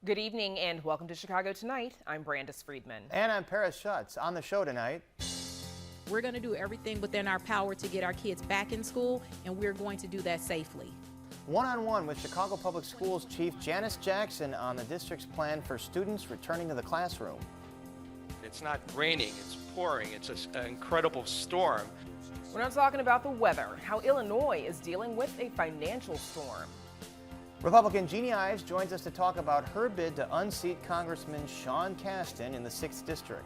Good evening and welcome to Chicago Tonight. I'm Brandis Friedman. And I'm Paris Schutz. On the show tonight, we're going to do everything within our power to get our kids back in school, and we're going to do that safely. One-on-one with Chicago Public Schools Chief Janice Jackson on the district's plan for students returning to the classroom. It's not raining, it's pouring, it's an incredible storm. We're not talking about the weather, how Illinois is dealing with a financial storm. Republican Jeannie Ives joins us to talk about her bid to unseat Congressman Sean Casten in the 6th District.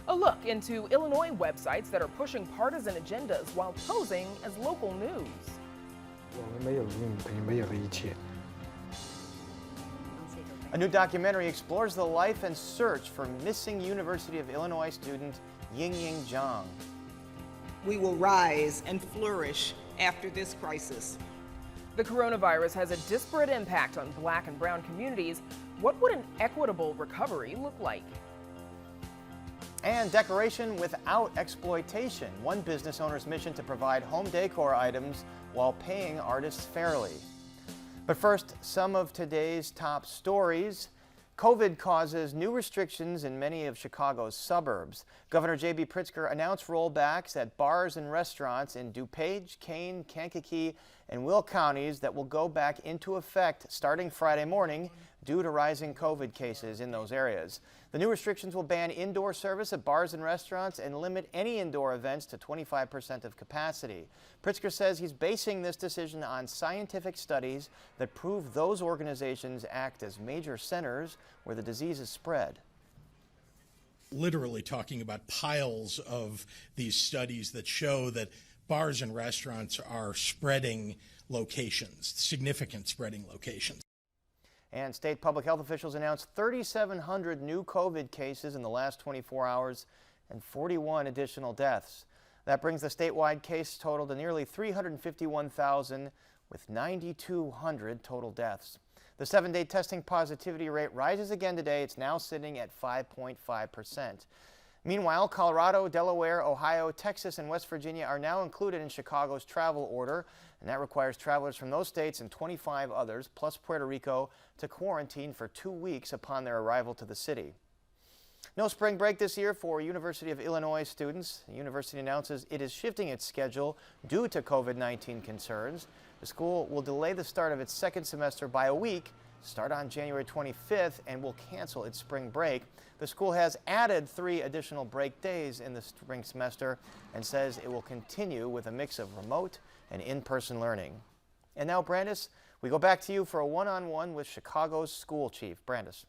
A look into Illinois websites that are pushing partisan agendas while posing as local news. A new documentary explores the life and search for missing University of Illinois student Yingying. We will rise and flourish after this crisis. The coronavirus has a disparate impact on Black and Brown communities. What would an equitable recovery look like? And decoration without exploitation, one business owner's mission to provide home decor items while paying artists fairly. But first, some of today's top stories. COVID causes new restrictions in many of Chicago's suburbs. Governor J.B. Pritzker announced rollbacks at bars and restaurants in DuPage, Kane, Kankakee, and Will counties that will go back into effect starting Friday morning due to rising COVID cases in those areas. The new restrictions will ban indoor service at bars and restaurants and limit any indoor events to 25% of capacity. Pritzker says he's basing this decision on scientific studies that prove those organizations act as major centers where the disease is spread. Literally talking about piles of these studies that show that bars and restaurants are spreading locations, significant spreading locations. And state public health officials announced 3,700 new COVID cases in the last 24 hours and 41 additional deaths. That brings the statewide case total to nearly 351,000 with 9,200 total deaths. The 7-day testing positivity rate rises again today. It's now sitting at 5.5%. Meanwhile, Colorado, Delaware, Ohio, Texas, and West Virginia are now included in Chicago's travel order, and that requires travelers from those states and 25 others, plus Puerto Rico, to quarantine for 2 weeks upon their arrival to the city. No spring break this year for University of Illinois students. The university announces it is shifting its schedule due to COVID-19 concerns. The school will delay the start of its second semester by a week, start on January 25th, and will cancel its spring break. The school has added 3 additional break days in the spring semester and says it will continue with a mix of remote and in-person learning. And now, Brandis, we go back to you for a one-on-one with Chicago's school chief. Brandis.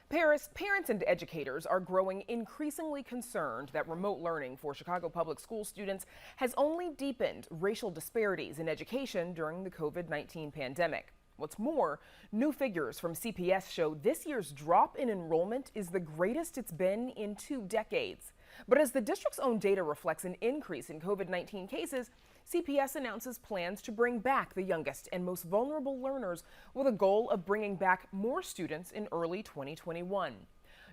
Paris, parents and educators are growing increasingly concerned that remote learning for Chicago public school students has only deepened racial disparities in education during the COVID-19 pandemic. What's more, new figures from CPS show this year's drop in enrollment is the greatest it's been in 2 decades. But as the district's own data reflects an increase in COVID-19 cases, CPS announces plans to bring back the youngest and most vulnerable learners with a goal of bringing back more students in early 2021.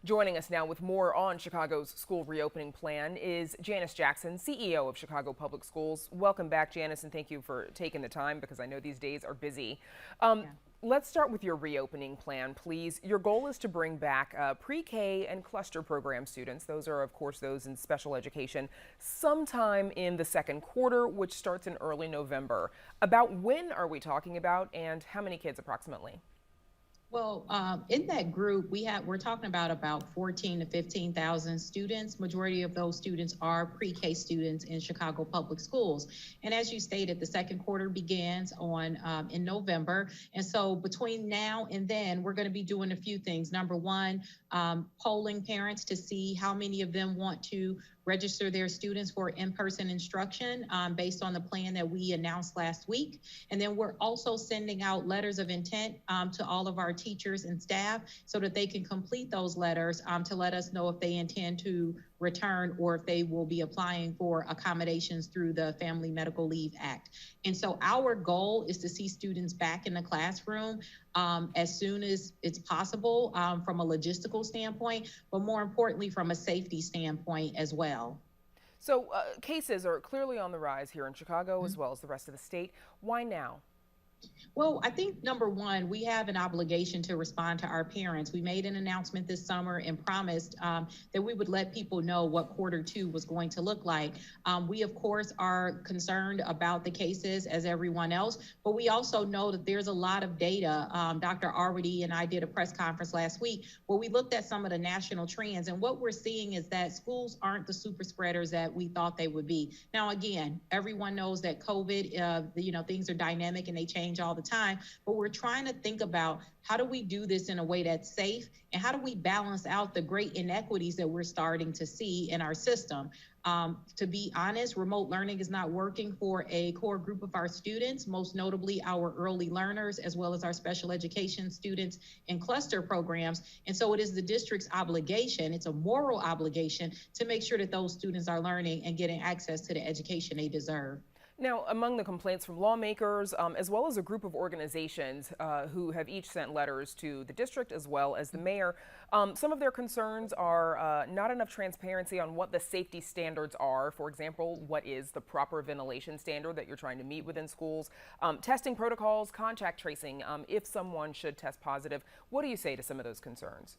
Joining us now with more on Chicago's school reopening plan is Janice Jackson, CEO of Chicago Public Schools. Welcome back, Janice, and thank you for taking the time because I know these days are busy. Let's start with your reopening plan, please. Your goal is to bring back pre-K and cluster program students. Those are, of course, those in special education sometime in the second quarter, which starts in early November. About when are we talking about, and how many kids approximately? Well, in that group, we're talking about 14 to 15,000 students. Majority of those students are pre-K students in Chicago Public Schools. And as you stated, the second quarter begins in November. And so between now and then, we're going to be doing a few things. Number one, polling parents to see how many of them want to register their students for in-person instruction based on the plan that we announced last week. And then we're also sending out letters of intent to all of our teachers and staff so that they can complete those letters to let us know if they intend to return or if they will be applying for accommodations through the Family Medical Leave Act. And so our goal is to see students back in the classroom as soon as it's possible from a logistical standpoint, but more importantly from a safety standpoint as well. So cases are clearly on the rise here in Chicago as well as the rest of the state. Why now? Well, I think number one, we have an obligation to respond to our parents. We made an announcement this summer and promised that we would let people know what Q2 was going to look like. We, of course, are concerned about the cases as everyone else, but we also know that there's a lot of data. Dr. Arwady and I did a press conference last week where we looked at some of the national trends, and what we're seeing is that schools aren't the super spreaders that we thought they would be. Now, again, everyone knows that COVID, things are dynamic and they change all the time, but we're trying to think about how do we do this in a way that's safe, and how do we balance out the great inequities that we're starting to see in our system. To be honest, remote learning is not working for a core group of our students, most notably our early learners, as well as our special education students in cluster programs. And so it is the district's obligation, it's a moral obligation, to make sure that those students are learning and getting access to the education they deserve. Now, among the complaints from lawmakers, as well as a group of organizations who have each sent letters to the district as well as the mayor, some of their concerns are not enough transparency on what the safety standards are. For example, what is the proper ventilation standard that you're trying to meet within schools, testing protocols, contact tracing, if someone should test positive. What do you say to some of those concerns?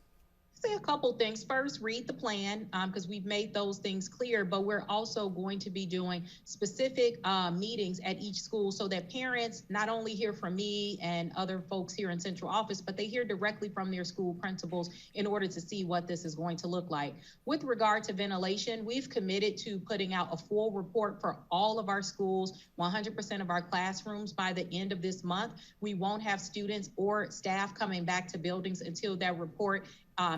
Say a couple things. First, read the plan, because we've made those things clear, but we're also going to be doing specific meetings at each school so that parents not only hear from me and other folks here in central office, but they hear directly from their school principals in order to see what this is going to look like. With regard to ventilation, we've committed to putting out a full report for all of our schools, 100% of our classrooms by the end of this month. We won't have students or staff coming back to buildings until that report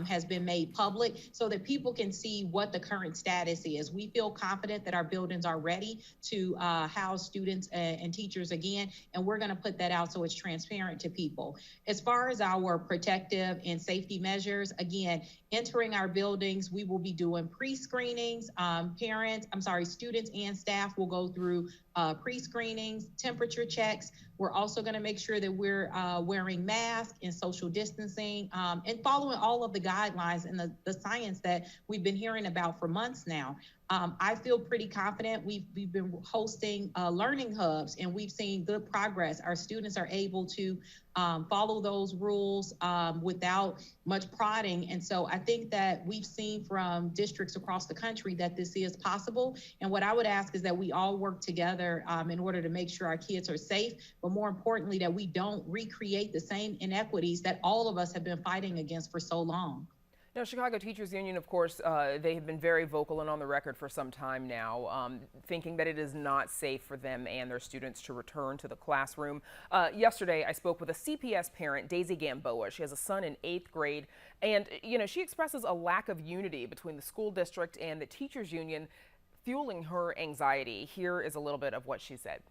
has been made public so that people can see what the current status is. We feel confident that our buildings are ready to house students and teachers again, and we're going to put that out so it's transparent to people. As far as our protective and safety measures, again, entering our buildings, we will be doing pre-screenings. Students and staff will go through pre-screenings, temperature checks. We're also going to make sure that we're wearing masks and social distancing and following all of the guidelines and the science that we've been hearing about for months now. I feel pretty confident. We've been hosting learning hubs, and we've seen good progress. Our students are able to follow those rules without much prodding. And so I think that we've seen from districts across the country that this is possible. And what I would ask is that we all work together in order to make sure our kids are safe, but more importantly, that we don't recreate the same inequities that all of us have been fighting against for so long. Now, Chicago Teachers Union, of course, they have been very vocal and on the record for some time now, thinking that it is not safe for them and their students to return to the classroom. Yesterday, I spoke with a CPS parent, Daisy Gamboa. She has a son in 8th grade, and, she expresses a lack of unity between the school district and the Teachers Union, fueling her anxiety. Here is a little bit of what she said.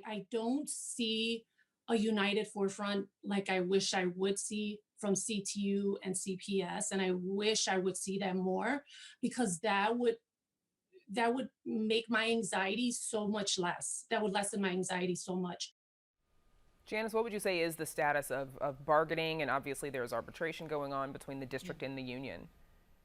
I don't see a united forefront like I wish I would see from CTU and CPS, and I wish I would see them more, because that would make my anxiety so much less. That would lessen my anxiety so much. Janice, what would you say is the status of bargaining? And obviously there's arbitration going on between the district and the union.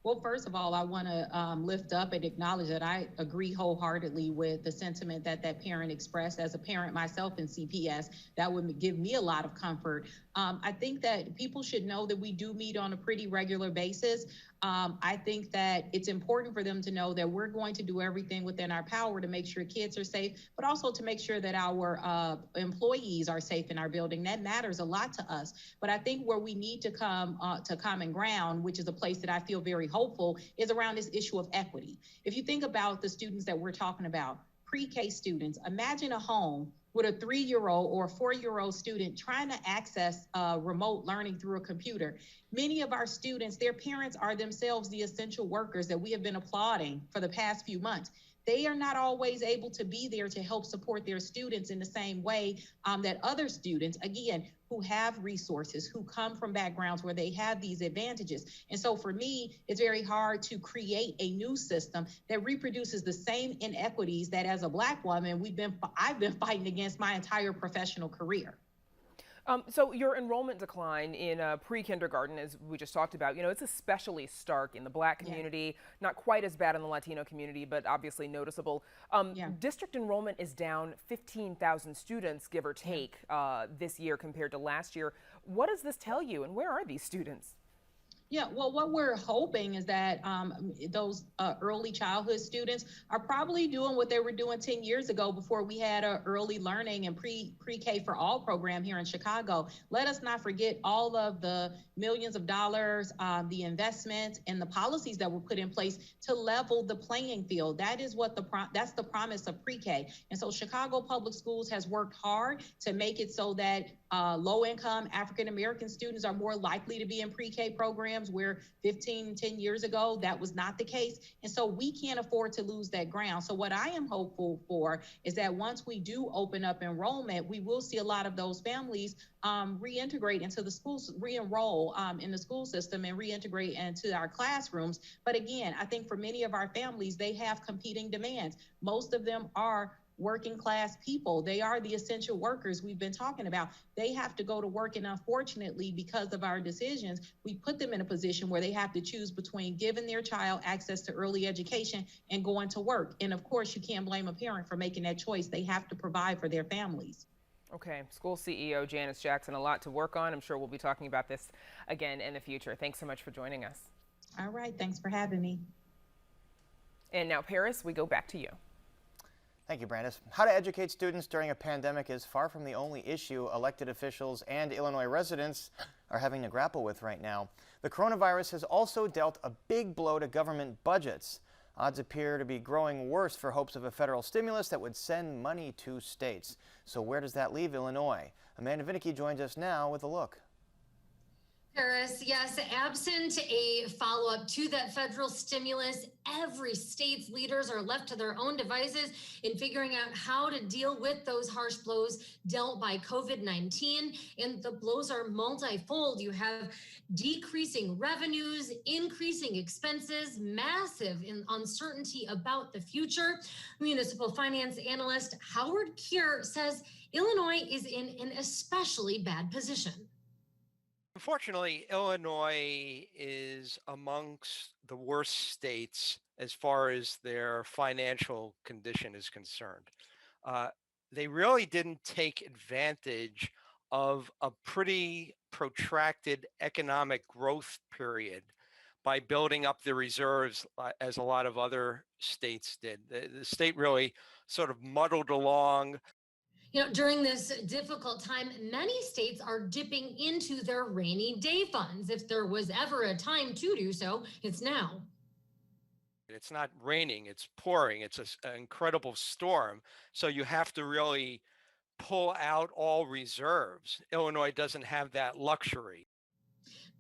Well, first of all, I want to lift up and acknowledge that I agree wholeheartedly with the sentiment that that parent expressed. As a parent myself in CPS, that would give me a lot of comfort. I think that people should know that we do meet on a pretty regular basis. I think that it's important for them to know that we're going to do everything within our power to make sure kids are safe, but also to make sure that our employees are safe in our building. That matters a lot to us. But I think where we need to come to common ground, which is a place that I feel very hopeful, is around this issue of equity. If you think about the students that we're talking about, pre-K students, imagine a home with a 3-year-old or a 4-year-old student trying to access remote learning through a computer. Many of our students, their parents are themselves the essential workers that we have been applauding for the past few months. They are not always able to be there to help support their students in the same way that other students, again, who have resources, who come from backgrounds where they have these advantages. And so for me, it's very hard to create a new system that reproduces the same inequities that as a Black woman, I've been fighting against my entire professional career. So your enrollment decline in pre-kindergarten, as we just talked about, it's especially stark in the Black community, not quite as bad in the Latino community, but obviously noticeable. District enrollment is down 15,000 students, give or take, this year compared to last year. What does this tell you, and where are these students? Yeah, well, what we're hoping is that those early childhood students are probably doing what they were doing 10 years ago before we had a early learning and pre-K for all program here in Chicago. Let us not forget all of the millions of dollars, the investments and the policies that were put in place to level the playing field. That is what that's the promise of pre-K. And so Chicago Public Schools has worked hard to make it so that low-income African-American students are more likely to be in pre-K programs where 10 years ago, that was not the case. And so we can't afford to lose that ground. So what I am hopeful for is that once we do open up enrollment, we will see a lot of those families reintegrate into the schools, re-enroll in the school system and reintegrate into our classrooms. But again, I think for many of our families, they have competing demands. Most of them are working class people. They are the essential workers we've been talking about. They have to go to work, and unfortunately, because of our decisions, we put them in a position where they have to choose between giving their child access to early education and going to work. And of course, you can't blame a parent for making that choice. They have to provide for their families. Okay, school CEO Janice Jackson, a lot to work on. I'm sure we'll be talking about this again in the future. Thanks so much for joining us. All right, thanks for having me. And now, Paris, we go back to you. Thank you, Brandis. How to educate students during a pandemic is far from the only issue elected officials and Illinois residents are having to grapple with right now. The coronavirus has also dealt a big blow to government budgets. Odds appear to be growing worse for hopes of a federal stimulus that would send money to states. So where does that leave Illinois? Amanda Vinicky joins us now with a look. Paris, yes, absent a follow-up to that federal stimulus, every state's leaders are left to their own devices in figuring out how to deal with those harsh blows dealt by COVID-19. And the blows are multifold. You have decreasing revenues, increasing expenses, massive uncertainty about the future. Municipal finance analyst Howard Keir says Illinois is in an especially bad position. Unfortunately, Illinois is amongst the worst states as far as their financial condition is concerned. They really didn't take advantage of a pretty protracted economic growth period by building up the reserves as a lot of other states did. The state really sort of muddled along. During this difficult time, many states are dipping into their rainy day funds. If there was ever a time to do so, it's now. It's not raining, it's pouring. It's an incredible storm. So you have to really pull out all reserves. Illinois doesn't have that luxury.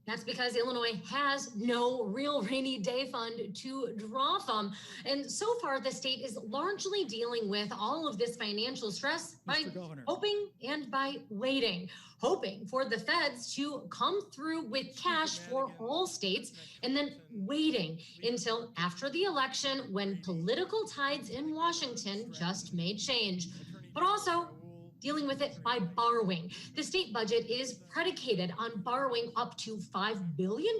That's because Illinois has no real rainy day fund to draw from. And so far, the state is largely dealing with all of this financial stress by hoping and by waiting, hoping for the feds to come through with cash for all states, and then waiting until after the election when political tides in Washington just may change. But also, dealing with it by borrowing. The state budget is predicated on borrowing up to $5 billion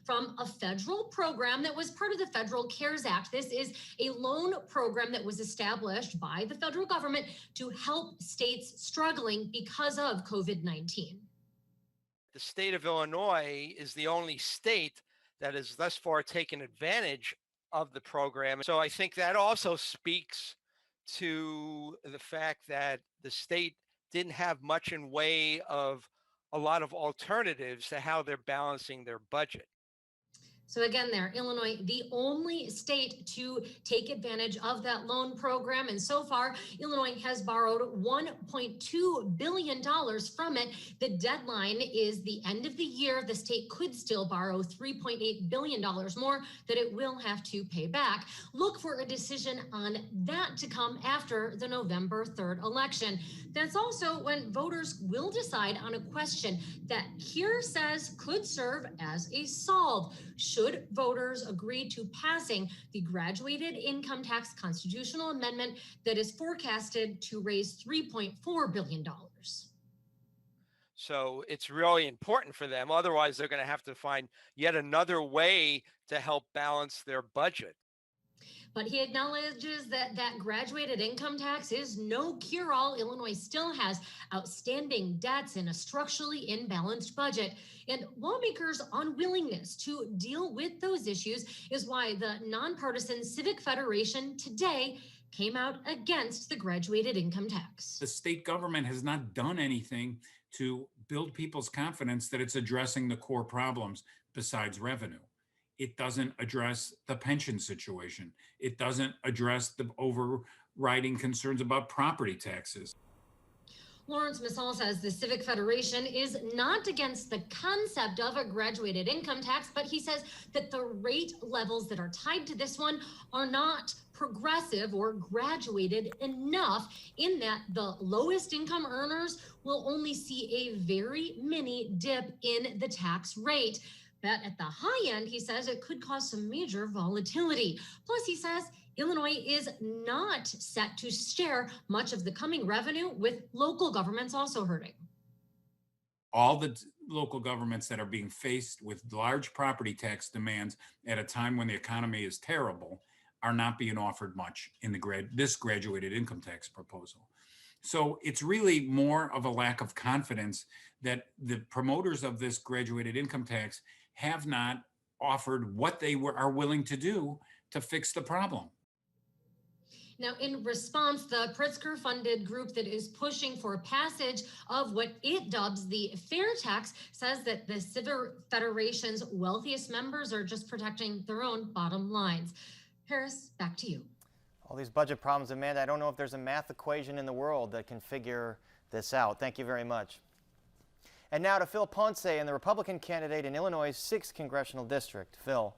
from a federal program that was part of the Federal CARES Act. This is a loan program that was established by the federal government to help states struggling because of COVID-19. The state of Illinois is the only state that has thus far taken advantage of the program. So I think that also speaks to the fact that the state didn't have much in way of a lot of alternatives to how they're balancing their budget. So again, there, Illinois, the only state to take advantage of that loan program. And so far, Illinois has borrowed $1.2 billion from it. The deadline is the end of the year. The state could still borrow $3.8 billion more that it will have to pay back. Look for a decision on that to come after the November 3rd election. That's also when voters will decide on a question that Keir says could serve as a solve. Should voters agree to passing the graduated income tax constitutional amendment that is forecasted to raise $3.4 billion? So it's really important for them. Otherwise, they're going to have to find yet another way to help balance their budget. But he acknowledges that graduated income tax is no cure-all. Illinois still has outstanding debts and a structurally imbalanced budget. And lawmakers' unwillingness to deal with those issues is why the nonpartisan Civic Federation today came out against the graduated income tax. The state government has not done anything to build people's confidence that it's addressing the core problems besides revenue. It doesn't address the pension situation. It doesn't address the overriding concerns about property taxes. Lawrence Missal says the Civic Federation is not against the concept of a graduated income tax, but he says that the rate levels that are tied to this one are not progressive or graduated enough, in that the lowest income earners will only see a very mini dip in the tax rate. But at the high end, he says it could cause some major volatility. Plus, he says Illinois is not set to share much of the coming revenue, with local governments also hurting. All the local governments that are being faced with large property tax demands at a time when the economy is terrible are not being offered much in this graduated income tax proposal. So it's really more of a lack of confidence that the promoters of this graduated income tax have not offered what they are willing to do to fix the problem. Now, in response, the Pritzker-funded group that is pushing for passage of what it dubs the fair tax says that the Civic Federation's wealthiest members are just protecting their own bottom lines. Paris, back to you. All these budget problems, Amanda, I don't know if there's a math equation in the world that can figure this out. Thank you very much. And now to Phil Ponce and the Republican candidate in Illinois' 6th Congressional District. Phil.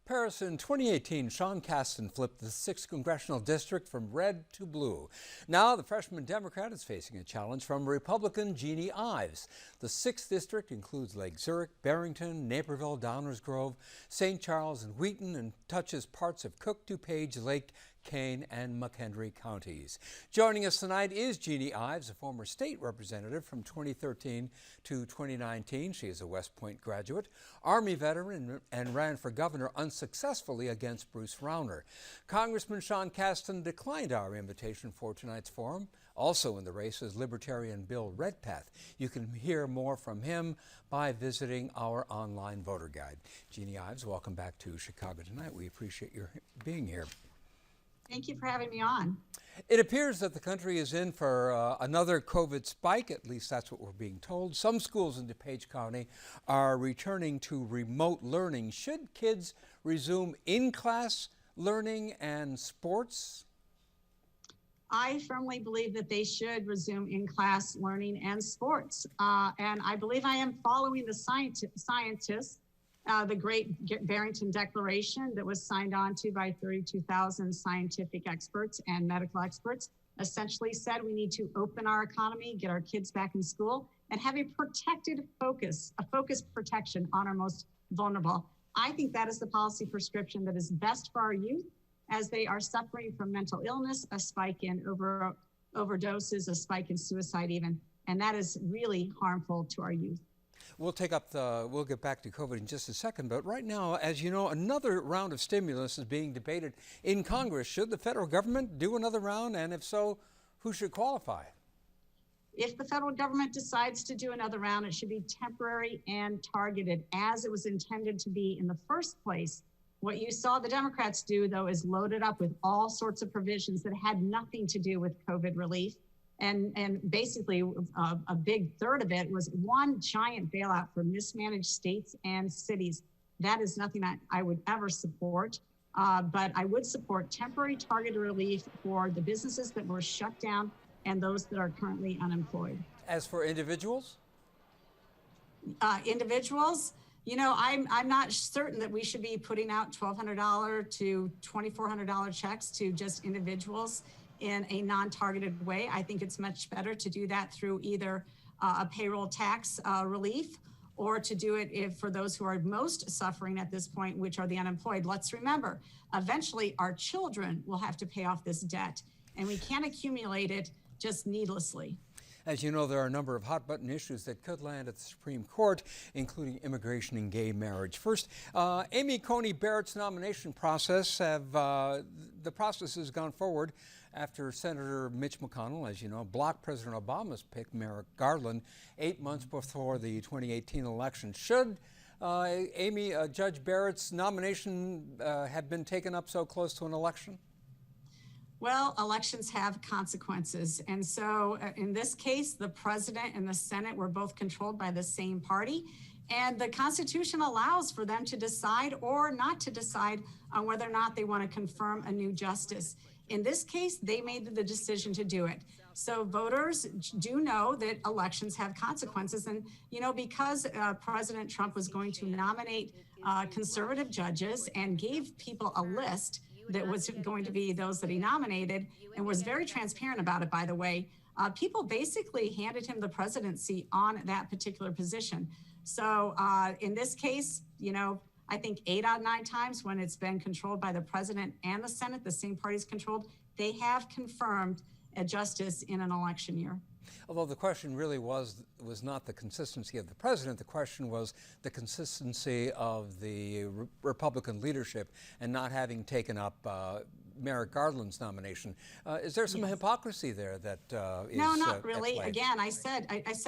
Paris, in 2018, Sean Casten flipped the 6th Congressional District from red to blue. Now the freshman Democrat is facing a challenge from Republican Jeannie Ives. The 6th District includes Lake Zurich, Barrington, Naperville, Downers Grove, St. Charles, and Wheaton, and touches parts of Cook, DuPage, Lake, Kane, and McHenry counties. Joining us tonight is Jeannie Ives, a former state representative from 2013 to 2019. She is a West Point graduate, Army veteran, and ran for governor unsuccessfully against Bruce Rauner. Congressman Sean Casten declined our invitation for tonight's forum. Also in the race is Libertarian Bill Redpath. You can hear more from him by visiting our online voter guide. Jeannie Ives, welcome back to Chicago Tonight. We appreciate your being here. Thank you for having me on. It appears that the country is in for another COVID spike. At least that's what we're being told. Some schools in DuPage County are returning to remote learning. Should kids resume in-class learning and sports? I firmly believe that they should resume in-class learning and sports. And I believe I am following the scientists. The Great Barrington Declaration that was signed on to by 32,000 scientific experts and medical experts essentially said we need to open our economy, get our kids back in school, and have a protected focus, a focused protection on our most vulnerable. I think that is the policy prescription that is best for our youth as they are suffering from mental illness, a spike in overdoses, a spike in suicide even, and that is really harmful to our youth. We'll get back to COVID in just a second, but right now, as you know, another round of stimulus is being debated in Congress. Should the federal government do another round, and if so, who should qualify? If the federal government decides to do another round, it should be temporary and targeted as it was intended to be in the first place. What you saw the Democrats do, though, is load it up with all sorts of provisions that had nothing to do with COVID relief. And basically a big third of it was one giant bailout for mismanaged states and cities. That is nothing that I would ever support, but I would support temporary targeted relief for the businesses that were shut down and those that are currently unemployed. As for individuals? Individuals, you know, I'm not certain that we should be putting out $1,200 to $2,400 checks to just individuals in a non-targeted way. I think it's much better to do that through either a payroll tax relief or to do it for those who are most suffering at this point, which are the unemployed. Let's remember, eventually our children will have to pay off this debt, and we can't accumulate it just needlessly. As you know, there are a number of hot-button issues that could land at the Supreme Court, including immigration and gay marriage. First, Amy Coney Barrett's nomination process. The process has gone forward after Senator Mitch McConnell, as you know, blocked President Obama's pick, Merrick Garland, 8 months before the 2018 election. Should Judge Barrett's nomination have been taken up so close to an election? Well, elections have consequences. And so in this case, the president and the Senate were both controlled by the same party. And the Constitution allows for them to decide or not to decide on whether or not they want to confirm a new justice. In this case, they made the decision to do it. So voters do know that elections have consequences. And, you know, because President Trump was going to nominate conservative judges and gave people a list that was going to be those that he nominated and was very transparent about it, by the way, people basically handed him the presidency on that particular position. So in this case, you know, I think 8 out of 9 times when it's been controlled by the president and the Senate, the same party's controlled, they have confirmed a justice in an election year. Although the question really was not the consistency of the president, the question was the consistency of the Republican leadership and not having taken up Merrick Garland's nomination. Is there some hypocrisy there that is No, not really. Again, I said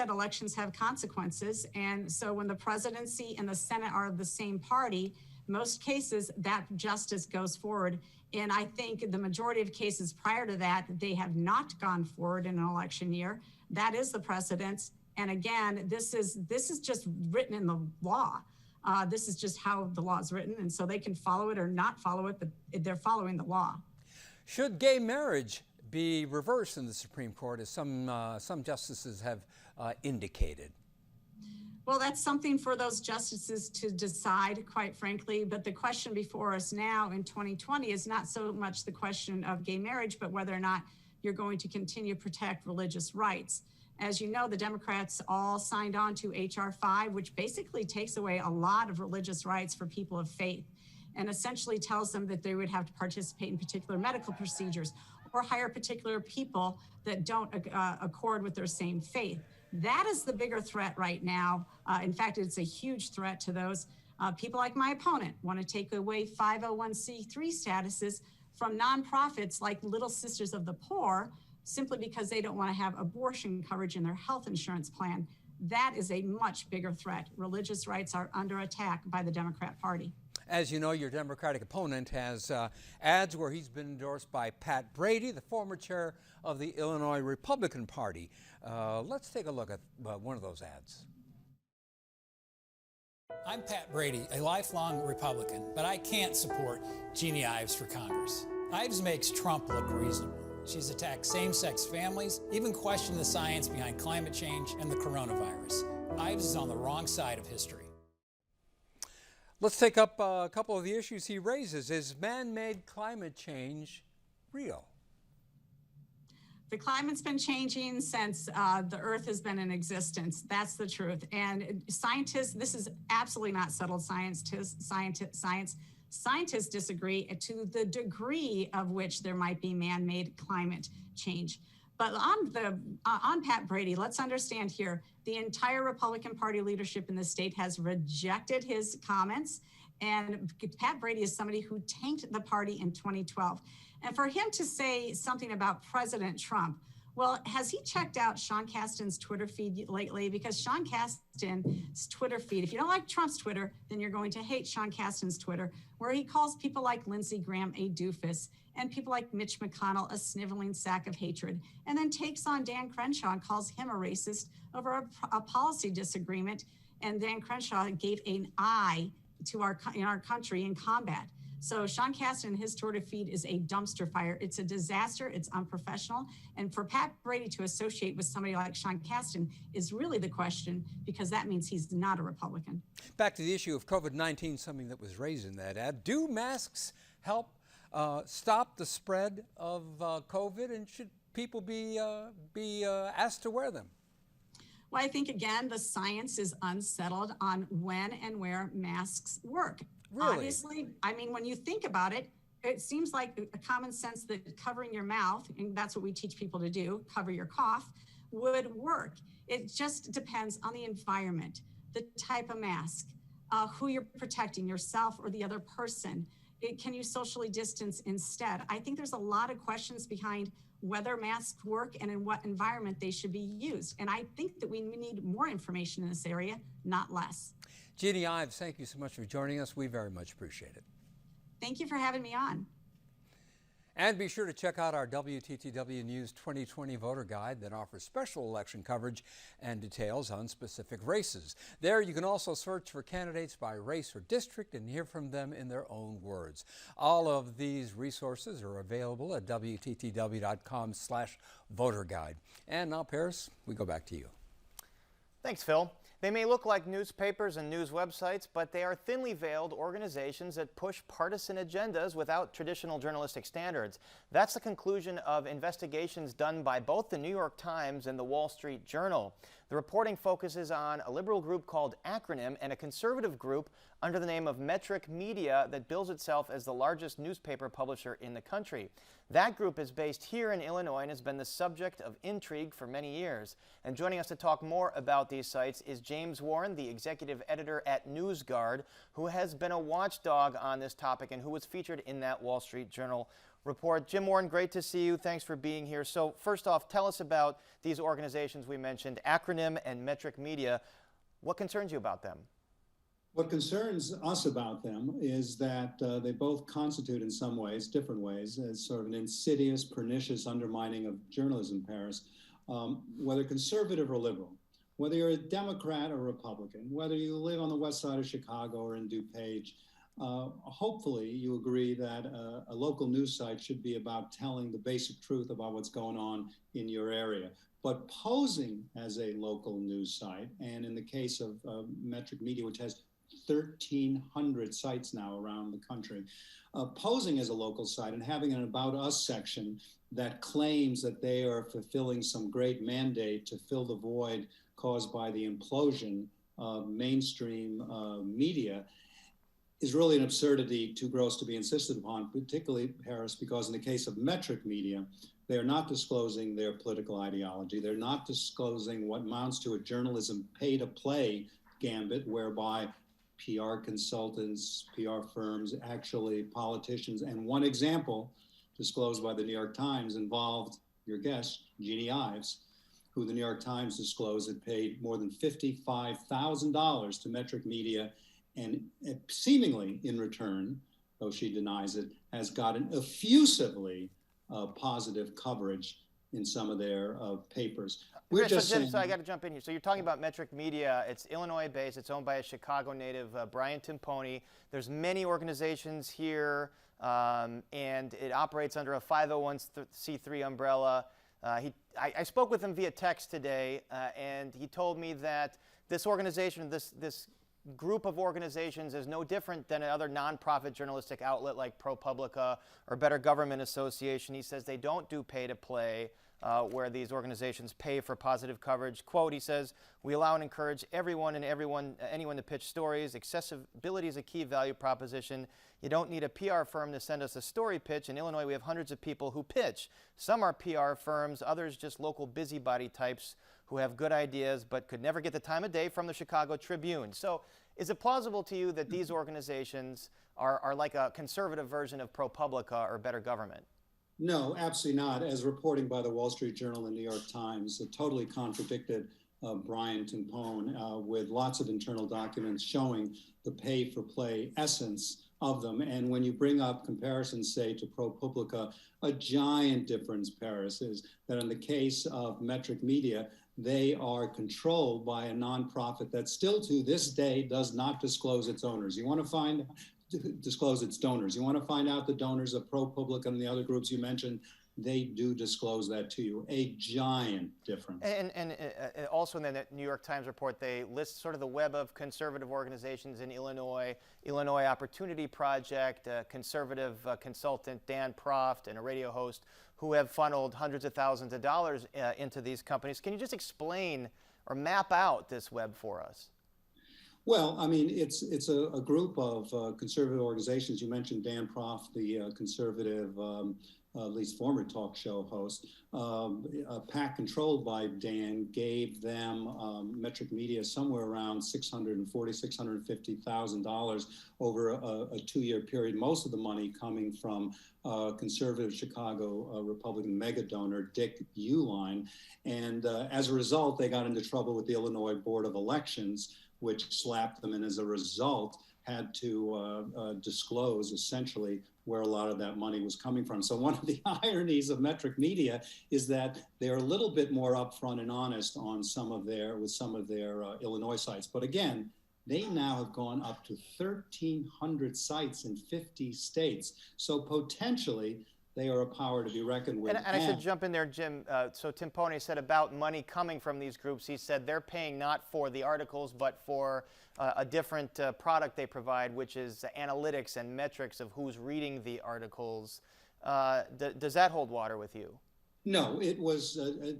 elections have consequences. And so when the presidency and the Senate are of the same party, most cases that justice goes forward. And I think the majority of cases prior to that, they have not gone forward in an election year. That is the precedent. And again, this is just written in the law. This is just how the law is written. And so they can follow it or not follow it, but they're following the law. Should gay marriage be reversed in the Supreme Court, as some justices have indicated? Well, that's something for those justices to decide, quite frankly. But the question before us now in 2020 is not so much the question of gay marriage, but whether or not you're going to continue to protect religious rights. As you know, the Democrats all signed on to H.R. 5, which basically takes away a lot of religious rights for people of faith and essentially tells them that they would have to participate in particular medical procedures or hire particular people that don't accord with their same faith. That is the bigger threat right now. In fact, it's a huge threat to those people like my opponent want to take away 501c3 statuses from nonprofits like Little Sisters of the Poor simply because they don't want to have abortion coverage in their health insurance plan. That is a much bigger threat. Religious rights are under attack by the Democrat Party. As you know, your Democratic opponent has ads where he's been endorsed by Pat Brady, the former chair of the Illinois Republican Party. Let's take a look at one of those ads. I'm Pat Brady, a lifelong Republican, but I can't support Jeannie Ives for Congress. Ives makes Trump look reasonable. She's attacked same-sex families, even questioned the science behind climate change and the coronavirus. Ives is on the wrong side of history. Let's take up a couple of the issues he raises. Is man-made climate change real? The climate's been changing since the Earth has been in existence. That's the truth. And scientists, this is absolutely not settled science. Scientists disagree to the degree of which there might be man-made climate change. But on Pat Brady, let's understand here, the entire Republican Party leadership in the state has rejected his comments. And Pat Brady is somebody who tanked the party in 2012. And for him to say something about President Trump, well, has he checked out Sean Casten's Twitter feed lately? Because Sean Casten's Twitter feed, if you don't like Trump's Twitter, then you're going to hate Sean Casten's Twitter, where he calls people like Lindsey Graham a doofus and people like Mitch McConnell a sniveling sack of hatred, and then takes on Dan Crenshaw and calls him a racist over a policy disagreement. And Dan Crenshaw gave an eye to our country in combat. So Sean Casten, his Twitter feed is a dumpster fire. It's a disaster. It's unprofessional. And for Pat Brady to associate with somebody like Sean Casten is really the question, because that means he's not a Republican. Back to the issue of COVID-19, something that was raised in that ad. Do masks help stop the spread of COVID, and should people be asked to wear them? Well, I think, again, the science is unsettled on when and where masks work. Really? Obviously, I mean, when you think about it, it seems like a common sense that covering your mouth, and that's what we teach people to do, cover your cough, would work. It just depends on the environment, the type of mask, who you're protecting, yourself or the other person. Can you socially distance instead? I think there's a lot of questions behind whether masks work and in what environment they should be used. And I think that we need more information in this area, not less. Jeannie Ives, thank you so much for joining us. We very much appreciate it. Thank you for having me on. And be sure to check out our WTTW News 2020 voter guide that offers special election coverage and details on specific races. There you can also search for candidates by race or district and hear from them in their own words. All of these resources are available at WTTW.com/voter guide. And now, Paris, we go back to you. Thanks, Phil. They may look like newspapers and news websites, but they are thinly veiled organizations that push partisan agendas without traditional journalistic standards. That's the conclusion of investigations done by both the New York Times and the Wall Street Journal. The reporting focuses on a liberal group called Acronym and a conservative group under the name of Metric Media that bills itself as the largest newspaper publisher in the country. That group is based here in Illinois and has been the subject of intrigue for many years. And joining us to talk more about these sites is James Warren, the executive editor at NewsGuard, who has been a watchdog on this topic and who was featured in that Wall Street Journal report. Jim Warren, great to see you. Thanks for being here. So first off, tell us about these organizations we mentioned, Acronym and Metric Media. What concerns you about them? What concerns us about them is that they both constitute in some ways, different ways, as sort of an insidious, pernicious undermining of journalism, Paris, whether conservative or liberal, whether you're a Democrat or Republican, whether you live on the west side of Chicago or in DuPage. Hopefully you agree that a local news site should be about telling the basic truth about what's going on in your area. But posing as a local news site, and in the case of Metric Media, which has 1,300 sites now around the country, posing as a local site and having an About Us section that claims that they are fulfilling some great mandate to fill the void caused by the implosion of mainstream media is really an absurdity too gross to be insisted upon, particularly, Harris, because in the case of Metric Media, they are not disclosing their political ideology. They're not disclosing what amounts to a journalism pay-to-play gambit, whereby PR consultants, PR firms, actually politicians, and one example disclosed by the New York Times involved, your guest, Jeannie Ives, who the New York Times disclosed had paid more than $55,000 to Metric Media, and seemingly in return, though she denies it, has gotten effusively positive coverage in some of their papers. We're just saying, so I got to jump in here. So you're talking about Metric Media. It's Illinois-based. It's owned by a Chicago native, Brian Timpone. There's many organizations here, and it operates under a 501c3 umbrella. I spoke with him via text today, and he told me that this organization, this group of organizations is no different than another nonprofit journalistic outlet like ProPublica or Better Government Association. He says they don't do pay-to-play, where these organizations pay for positive coverage. Quote, he says, "We allow and encourage anyone to pitch stories. Accessibility is a key value proposition. You don't need a PR firm to send us a story pitch. In Illinois, we have hundreds of people who pitch. Some are PR firms, others just local busybody types who have good ideas but could never get the time of day from the Chicago Tribune." So is it plausible to you that these organizations are like a conservative version of ProPublica or Better Government? No, absolutely not. As reporting by the Wall Street Journal and New York Times, it totally contradicted Brian Timpone with lots of internal documents showing the pay-for-play essence of them. And when you bring up comparisons, say, to ProPublica, a giant difference, Paris, is that in the case of Metric Media, they are controlled by a nonprofit that still to this day does not disclose its owners. You want to disclose its donors. You want to find out the donors of ProPublica and the other groups you mentioned, they do disclose that to you. A giant difference. And also in the New York Times report, they list sort of the web of conservative organizations in Illinois, Illinois Opportunity Project, conservative consultant Dan Proft, and a radio host who have funneled hundreds of thousands of dollars into these companies. Can you just explain or map out this web for us? Well, I mean, it's a group of conservative organizations. You mentioned Dan Proft, the conservative, at least former talk show host. A PAC controlled by Dan gave them Metric Media somewhere around $650,000 over a 2-year period. Most of the money coming from conservative Chicago Republican mega donor Dick Uihlein, and as a result, they got into trouble with the Illinois Board of Elections, which slapped them, and as a result had to disclose essentially where a lot of that money was coming from. So one of the ironies of Metric Media is that they're a little bit more upfront and honest on with some of their Illinois sites. But again, they now have gone up to 1,300 sites in 50 states. So potentially, they are a power to be reckoned with. And I should jump in there, Jim. So Timpone said about money coming from these groups, he said they're paying not for the articles, but for a different product they provide, which is analytics and metrics of who's reading the articles. Does that hold water with you? No, it was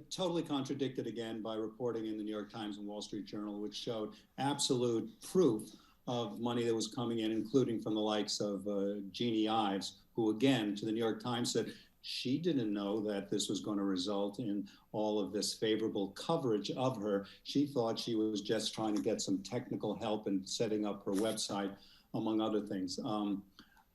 totally contradicted again by reporting in the New York Times and Wall Street Journal, which showed absolute proof of money that was coming in, including from the likes of Jeannie Ives, who again to the New York Times said she didn't know that this was going to result in all of this favorable coverage of her. She thought she was just trying to get some technical help in setting up her website, among other things.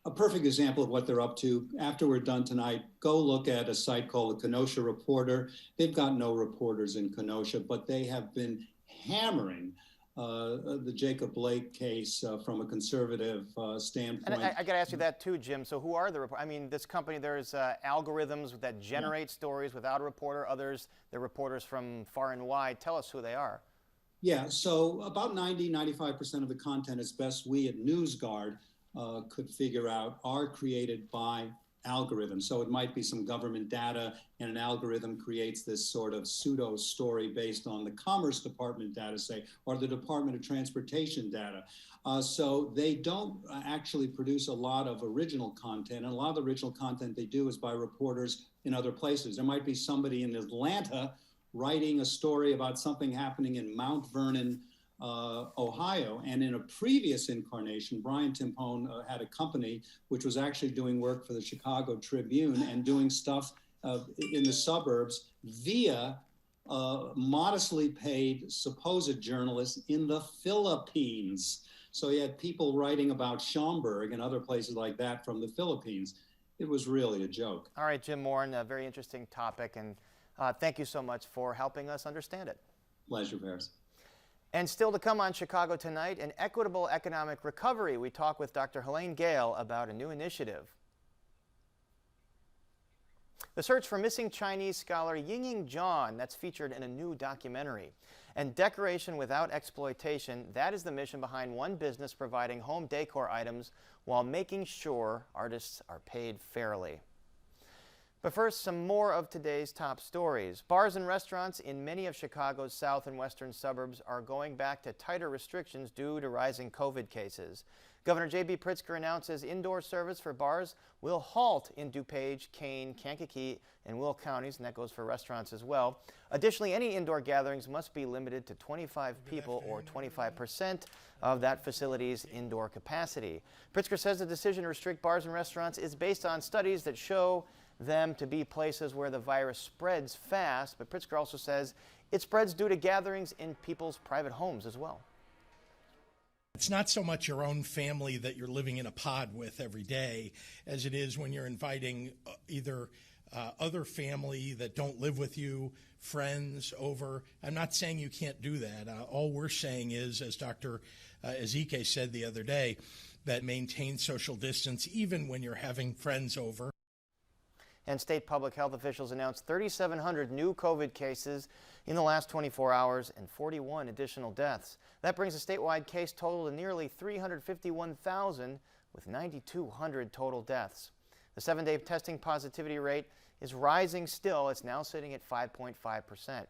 A perfect example of what they're up to. After we're done tonight, go look at a site called the Kenosha Reporter. They've got no reporters in Kenosha, but they have been hammering the Jacob Blake case from a conservative standpoint. And I got to ask you that too, Jim. So who are the reporters? I mean, this company, there's algorithms that generate stories without a reporter. Others, they're reporters from far and wide. Tell us who they are. Yeah, so about 95% of the content, as best we at NewsGuard could figure out, are created by algorithms. So it might be some government data, and an algorithm creates this sort of pseudo story based on the Commerce Department data, say, or the Department of Transportation data. So they don't actually produce a lot of original content, and a lot of the original content they do is by reporters in other places. There might be somebody in Atlanta writing a story about something happening in Mount Vernon, Ohio. And in a previous incarnation, Brian Timpone had a company which was actually doing work for the Chicago Tribune and doing stuff in the suburbs via modestly paid supposed journalists in the Philippines. So he had people writing about Schaumburg and other places like that from the Philippines. It was really a joke. All right, Jim Moran, a very interesting topic, and thank you so much for helping us understand it. Pleasure, Paris. And still to come on Chicago Tonight, an equitable economic recovery. We talk with Dr. Helene Gale about a new initiative. The search for missing Chinese scholar Yingying John, that's featured in a new documentary. And decoration without exploitation, that is the mission behind one business providing home decor items while making sure artists are paid fairly. But first, some more of today's top stories. Bars and restaurants in many of Chicago's south and western suburbs are going back to tighter restrictions due to rising COVID cases. Governor J.B. Pritzker announces indoor service for bars will halt in DuPage, Kane, Kankakee, and Will counties, and that goes for restaurants as well. Additionally, any indoor gatherings must be limited to 25 people or 25% of that facility's indoor capacity. Pritzker says the decision to restrict bars and restaurants is based on studies that show them to be places where the virus spreads fast, but Pritzker also says it spreads due to gatherings in people's private homes as well. It's not so much your own family that you're living in a pod with every day as it is when you're inviting either other family that don't live with you, friends over. I'm not saying you can't do that. All we're saying is, as Dr. Ezike said the other day, that maintain social distance even when you're having friends over. And state public health officials announced 3,700 new COVID cases in the last 24 hours and 41 additional deaths. That brings the statewide case total to nearly 351,000 with 9,200 total deaths. The 7-day testing positivity rate is rising still. It's now sitting at 5.5%.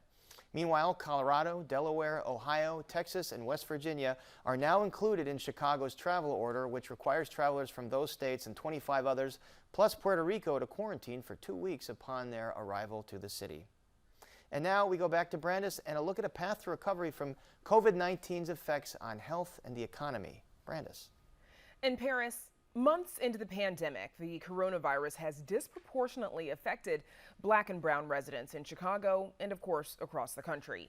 Meanwhile, Colorado, Delaware, Ohio, Texas, and West Virginia are now included in Chicago's travel order, which requires travelers from those states and 25 others, plus Puerto Rico, to quarantine for 2 weeks upon their arrival to the city. And now we go back to Brandis and a look at a path to recovery from COVID-19's effects on health and the economy. Brandis. In Paris, months into the pandemic, the coronavirus has disproportionately affected Black and brown residents in Chicago and, of course, across the country.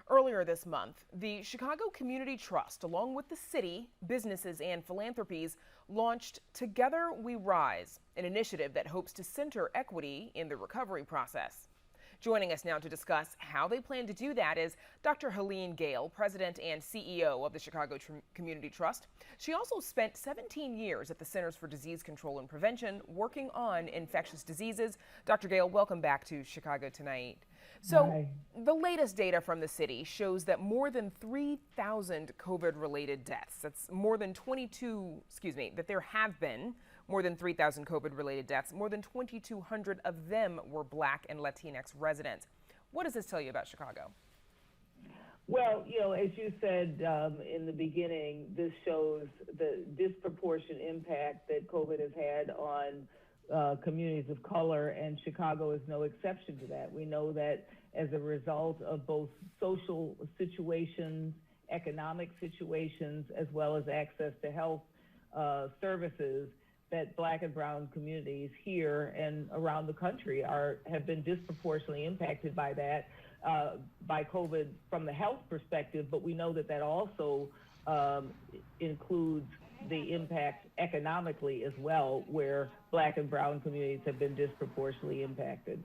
Earlier this month, the Chicago Community Trust, along with the city, businesses, and philanthropies, launched Together We Rise, an initiative that hopes to center equity in the recovery process. Joining us now to discuss how they plan to do that is Dr. Helene Gale, President and CEO of the Chicago Community Trust. She also spent 17 years at the Centers for Disease Control and Prevention working on infectious diseases. Dr. Gale, welcome back to Chicago Tonight. So Hi. The latest data from the city shows that more than 3,000 COVID-related deaths, that's more than that there have been more than 3,000 COVID-related deaths. More than 2,200 of them were Black and Latinx residents. What does this tell you about Chicago? Well, as you said in the beginning, this shows the disproportionate impact that COVID has had on communities of color, and Chicago is no exception to that. We know that as a result of both social situations, economic situations, as well as access to health services, that Black and brown communities here and around the country have been disproportionately impacted by that, by COVID from the health perspective, but we know that that also includes the impact economically as well, where Black and brown communities have been disproportionately impacted.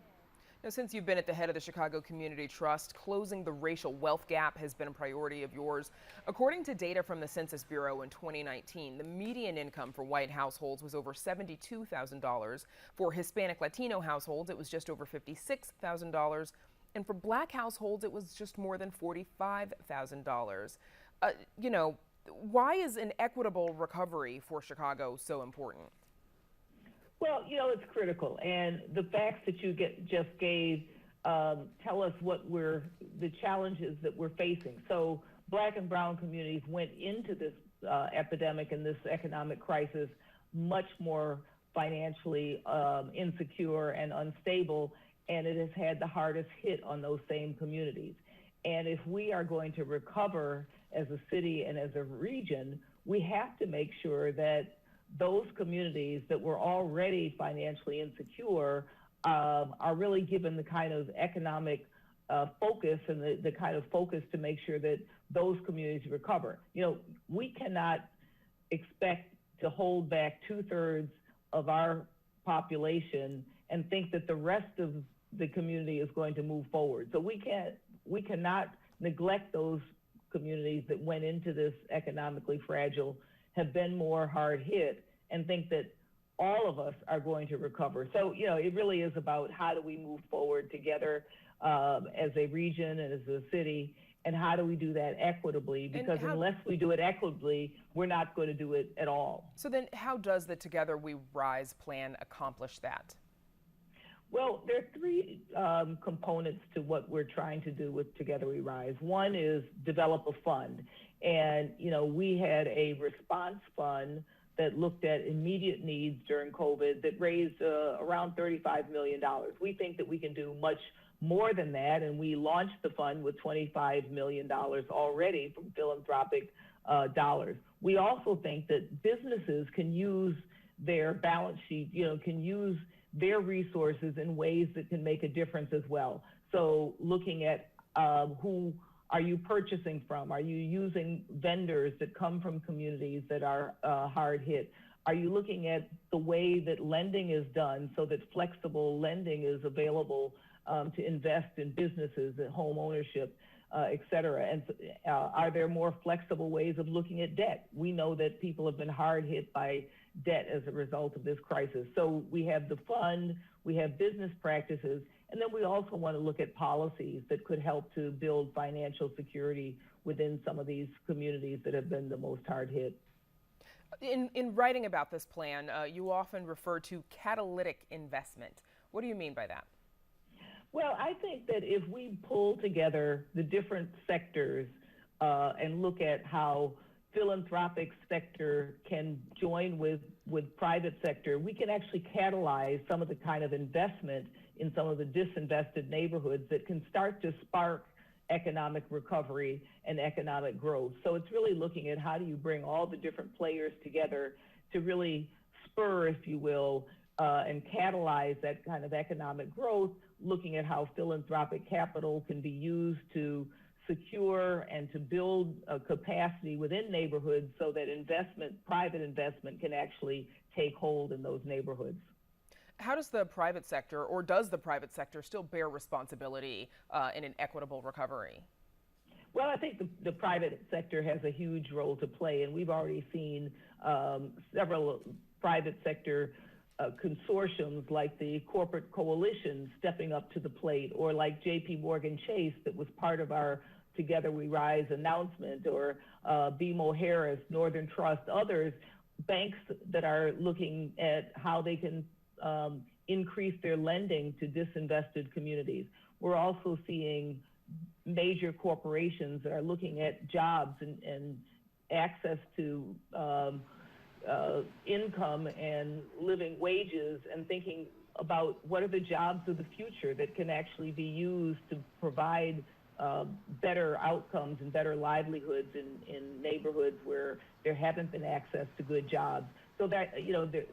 Now, since you've been at the head of the Chicago Community Trust, closing the racial wealth gap has been a priority of yours. According to data from the Census Bureau in 2019, the median income for white households was over $72,000. For Hispanic Latino households, it was just over $56,000. And for Black households, it was just more than $45,000. Why is an equitable recovery for Chicago so important? Well, it's critical, and the facts that you just gave tell us the challenges that we're facing. So Black and brown communities went into this epidemic and this economic crisis much more financially insecure and unstable, and it has had the hardest hit on those same communities. And if we are going to recover as a city and as a region, we have to make sure that those communities that were already financially insecure are really given the kind of economic focus and the kind of focus to make sure that those communities recover. We cannot expect to hold back 2/3 of our population and think that the rest of the community is going to move forward. So we cannot neglect those communities that went into this economically fragile, have been more hard hit, and think that all of us are going to recover. So, it really is about how do we move forward together as a region and as a city, and how do we do that equitably? Because unless we do it equitably, we're not going to do it at all. So then how does the Together We Rise plan accomplish that? Well, there are three components to what we're trying to do with Together We Rise. One is develop a fund. And, we had a response fund that looked at immediate needs during COVID that raised around $35 million. We think that we can do much more than that, and we launched the fund with $25 million already from philanthropic dollars. We also think that businesses can use their balance sheet, can use their resources in ways that can make a difference as well. So looking at who are you purchasing from? Are you using vendors that come from communities that are hard hit? Are you looking at the way that lending is done so that flexible lending is available to invest in businesses, in home ownership, et cetera? And are there more flexible ways of looking at debt? We know that people have been hard hit by debt as a result of this crisis. So we have the fund, we have business practices, and then we also want to look at policies that could help to build financial security within some of these communities that have been the most hard hit. In writing about this plan, you often refer to catalytic investment. What do you mean by that? Well, I think that if we pull together the different sectors and look at how philanthropic sector can join with with private sector, we can actually catalyze some of the kind of investment in some of the disinvested neighborhoods that can start to spark economic recovery and economic growth. So it's really looking at how do you bring all the different players together to really spur, if you will, and catalyze that kind of economic growth, looking at how philanthropic capital can be used to secure and to build a capacity within neighborhoods so that private investment can actually take hold in those neighborhoods. How does the private sector, or does the private sector still bear responsibility in an equitable recovery? Well, I think the private sector has a huge role to play, and we've already seen several private sector consortiums like the Corporate Coalition stepping up to the plate, or like JP Morgan Chase that was part of our Together We Rise announcement, or BMO Harris, Northern Trust, others, banks that are looking at how they can increase their lending to disinvested communities. We're also seeing major corporations that are looking at jobs and access to income and living wages, and thinking about what are the jobs of the future that can actually be used to provide better outcomes and better livelihoods in neighborhoods where there haven't been access to good jobs. So that, they're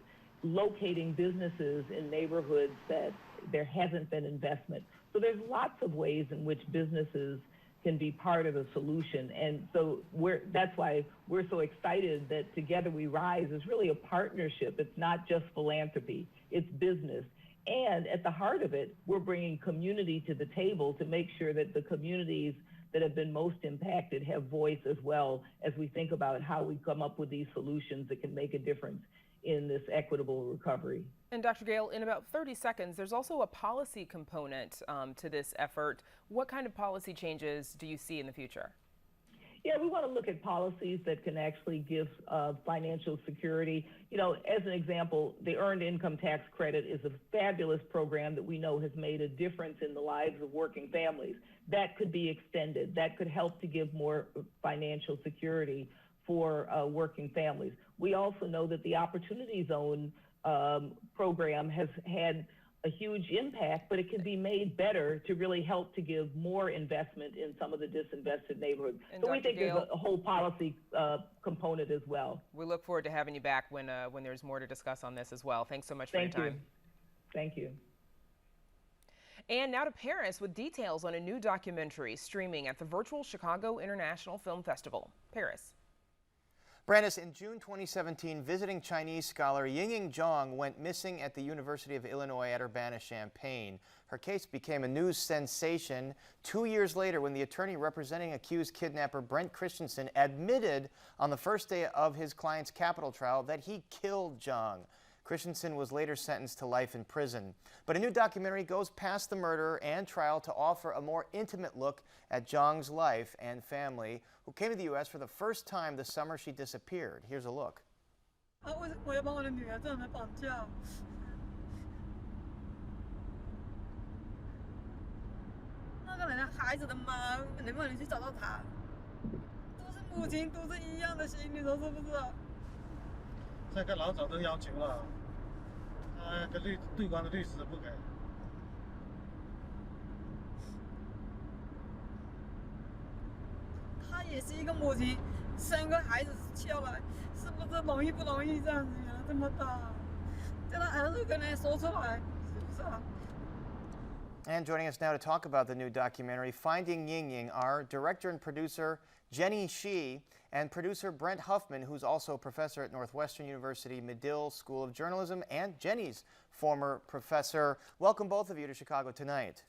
locating businesses in neighborhoods that there hasn't been investment. So there's lots of ways in which businesses can be part of the solution. And so that's why we're so excited that Together We Rise is really a partnership. It's not just philanthropy, it's business. And at the heart of it, we're bringing community to the table to make sure that the communities that have been most impacted have voice as well, as we think about how we come up with these solutions that can make a difference in this equitable recovery. And Dr. Gale, in about 30 seconds, there's also a policy component to this effort. What kind of policy changes do you see in the future? Yeah, we want to look at policies that can actually give financial security. As an example, the Earned Income Tax Credit is a fabulous program that we know has made a difference in the lives of working families. That could be extended. That could help to give more financial security for working families. We also know that the Opportunity Zone program has had a huge impact, but it can be made better to really help to give more investment in some of the disinvested neighborhoods. And so Dr. we think Gale, there's a whole policy component as well. We look forward to having you back when there's more to discuss on this as well. Thanks so much for your time. Thank you. And now to Paris with details on a new documentary streaming at the virtual Chicago International Film Festival. Paris. Brandis, in June 2017, visiting Chinese scholar Yingying went missing at the University of Illinois at Urbana-Champaign. Her case became a news sensation 2 years later when the attorney representing accused kidnapper Brent Christensen admitted on the first day of his client's capital trial that he killed Zhang. Christensen was later sentenced to life in prison. But a new documentary goes past the murder and trial to offer a more intimate look at Zhang's life and family, who came to the U.S. for the first time the summer she disappeared. Here's a look. And joining us now to talk about the new documentary, Finding Yingying, are director and producer Jenny Shi and producer Brent Huffman, who's also a professor at Northwestern University Medill School of Journalism and Jenny's former professor. Welcome both of you to Chicago tonight.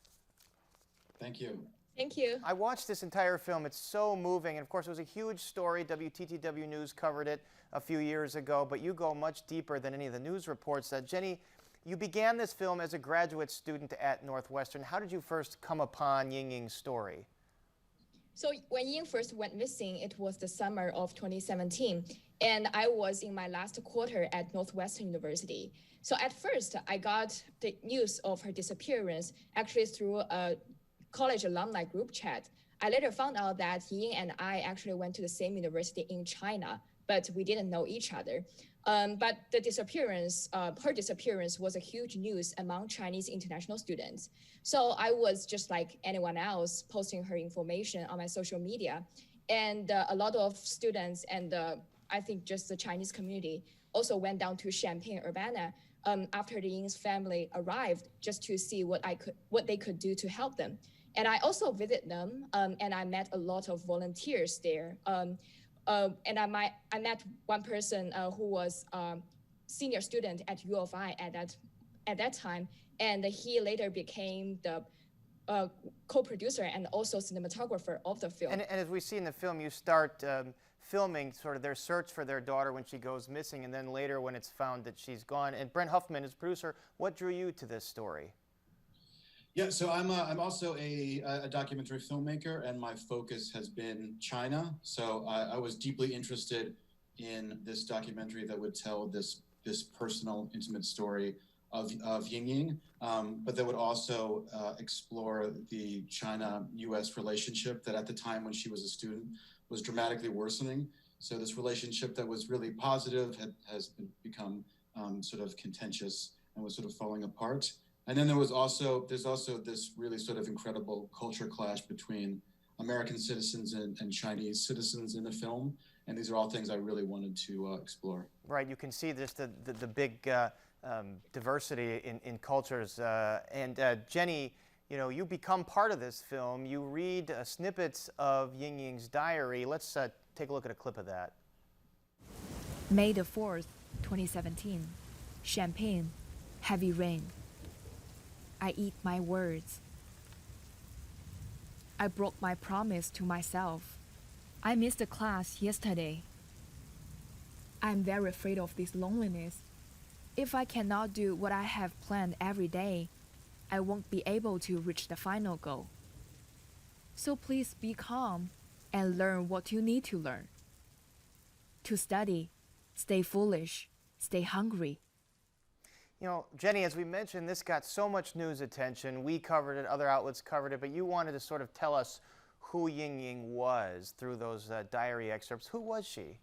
Thank you. Thank you. I watched this entire film. It's so moving. And of course, it was a huge story. WTTW News covered it a few years ago, but you go much deeper than any of the news reports. Jenny, you began this film as a graduate student at Northwestern. How did you first come upon Yingying's story? So when Ying first went missing, it was the summer of 2017, and I was in my last quarter at Northwestern University. So at first, I got the news of her disappearance actually through a college alumni group chat. I later found out that Ying and I actually went to the same university in China, but we didn't know each other. But the disappearance, her disappearance was a huge news among Chinese international students. So I was just like anyone else posting her information on my social media. And a lot of students and I think just the Chinese community also went down to Champaign-Urbana after the Ying's family arrived just to see what they could do to help them. And I also visited them and I met a lot of volunteers there. And I met one person who was senior student at U of I at that time, and he later became the co-producer and also cinematographer of the film. And as we see in the film, you start filming sort of their search for their daughter when she goes missing, and then later when it's found that she's gone. And Brent Huffman is producer. What drew you to this story? Yeah, so I'm also a documentary filmmaker, and my focus has been China. So I was deeply interested in this documentary that would tell this personal, intimate story of Yingying, but that would also explore the China-U.S. relationship that at the time when she was a student was dramatically worsening. So this relationship that was really positive has become sort of contentious and was sort of falling apart. And then there's also this really sort of incredible culture clash between American citizens and Chinese citizens in the film. And these are all things I really wanted to explore. Right, you can see just the big diversity in cultures. And Jenny, you know, you become part of this film. You read snippets of Yingying's diary. Let's take a look at a clip of that. May the 4th, 2017. Champaign, heavy rain. I eat my words. I broke my promise to myself. I missed the class yesterday. I'm very afraid of this loneliness. If I cannot do what I have planned every day, I won't be able to reach the final goal. So please be calm and learn what you need to learn. To study, stay foolish, stay hungry. You know, Jenny, as we mentioned, this got so much news attention. We covered it, other outlets covered it, but you wanted to sort of tell us who Yingying was through those diary excerpts. Who was she?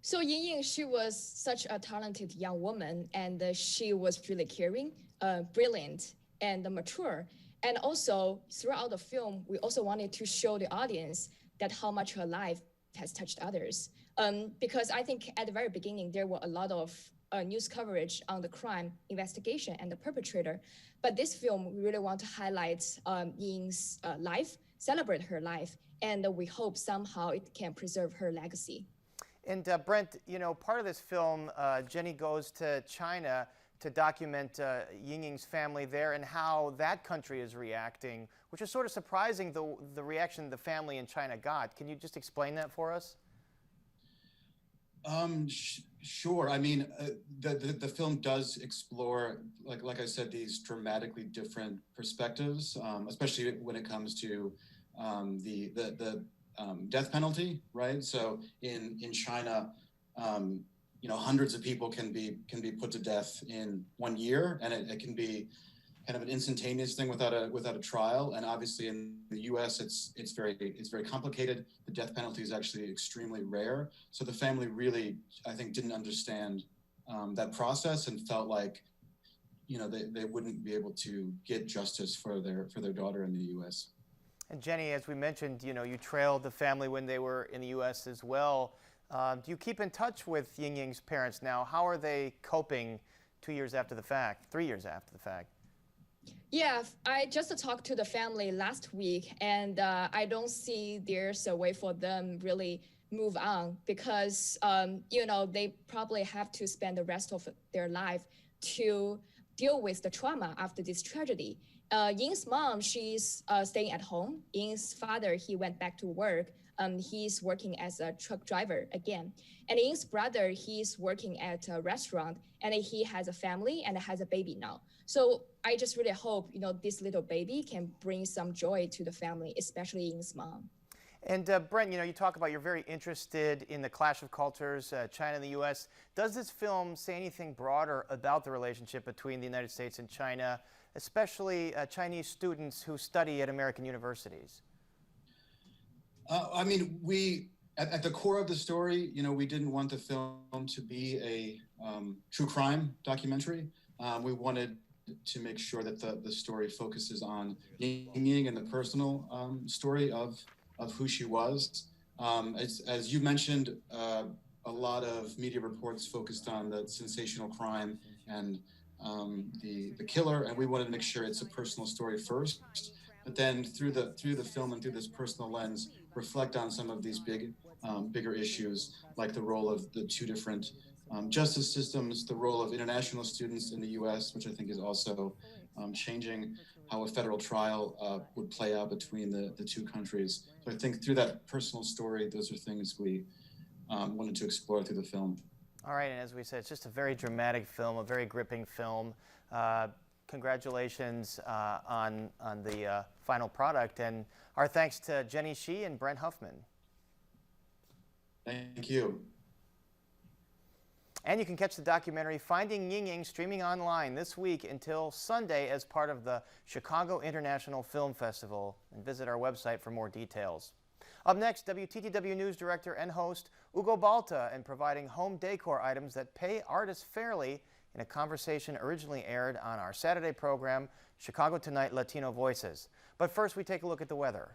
So Yingying, she was such a talented young woman, and she was really caring, brilliant, and mature. And also, throughout the film, we also wanted to show the audience that how much her life has touched others. Because I think at the very beginning, there were a lot of news coverage on the crime investigation and the perpetrator. But this film, we really want to highlight Ying's life, celebrate her life, and we hope somehow it can preserve her legacy. And Brent, you know, part of this film, Jenny goes to China to document Yingying's family there and how that country is reacting, which is sort of surprising, the reaction the family in China got. Can you just explain that for us? Sure. I mean, the film does explore, like I said, these dramatically different perspectives, especially when it comes to the death penalty, right? So in China, you know, hundreds of people can be put to death in 1 year, and it can be kind of an instantaneous thing without a trial. And obviously in the U.S., it's very complicated. The death penalty is actually extremely rare. So the family really, I think, didn't understand that process and felt like, you know, they wouldn't be able to get justice for their daughter in the U.S. And Jenny, as we mentioned, you know, you trailed the family when they were in the U.S. as well. Do you keep in touch with Yingying's parents now? How are they coping 2 years after the fact, 3 years after the fact? Yeah, I just talked to the family last week, and I don't see there's a way for them really move on because, you know, they probably have to spend the rest of their life to deal with the trauma after this tragedy. Ying's mom, she's staying at home. Ying's father, he went back to work. He's working as a truck driver again. And Ying's brother, he's working at a restaurant, and he has a family and has a baby now. So I just really hope, you know, this little baby can bring some joy to the family, especially Ying's mom. And Brent, you know, you talk about you're very interested in the clash of cultures, China and the U.S. Does this film say anything broader about the relationship between the United States and China, especially Chinese students who study at American universities? I mean, we At the core of the story, we didn't want the film to be a true crime documentary. We wanted to make sure that the story focuses on Yingying and the personal story of who she was. As you mentioned, a lot of media reports focused on the sensational crime and the killer, and we wanted to make sure it's a personal story first, but then through the film and through this personal lens, reflect on some of these bigger issues, like the role of the two different justice systems, the role of international students in the U.S., which I think is also changing how a federal trial would play out between the two countries. So I think through that personal story, those are things we wanted to explore through the film. All right, and as we said, it's just a very dramatic film, a very gripping film. Congratulations on the final product, and our thanks to Jenny Shih and Brent Huffman. Thank you. And you can catch the documentary Finding Yingying streaming online this week until Sunday as part of the Chicago International Film Festival. And visit our website for more details. Up next, WTTW News Director and host Ugo Balta, and providing home decor items that pay artists fairly in a conversation originally aired on our Saturday program, Chicago Tonight Latino Voices. But first, we take a look at the weather.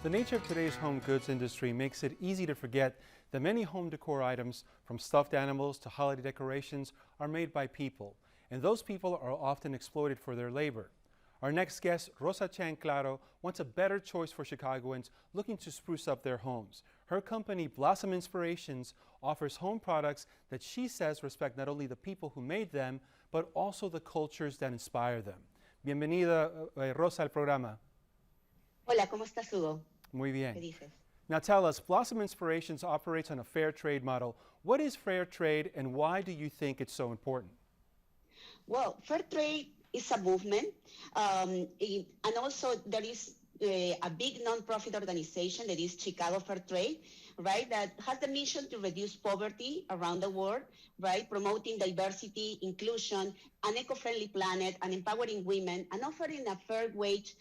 The nature of today's home goods industry makes it easy to forget that many home decor items, from stuffed animals to holiday decorations, are made by people, and those people are often exploited for their labor. Our next guest, Rosa Chan Claro, wants a better choice for Chicagoans looking to spruce up their homes. Her company, Blossom Inspirations, offers home products that she says respect not only the people who made them, but also the cultures that inspire them. Bienvenida, Rosa, al programa. Hola, ¿cómo estás, Hugo? Muy bien. ¿Qué dices? Now tell us, Blossom Inspirations operates on a fair trade model. What is fair trade, and why do you think it's so important? Well, fair trade is a movement, and also there is a big nonprofit organization that is Chicago Fair Trade, right, that has the mission to reduce poverty around the world, right, promoting diversity, inclusion, an eco-friendly planet, and empowering women, and offering a fair wage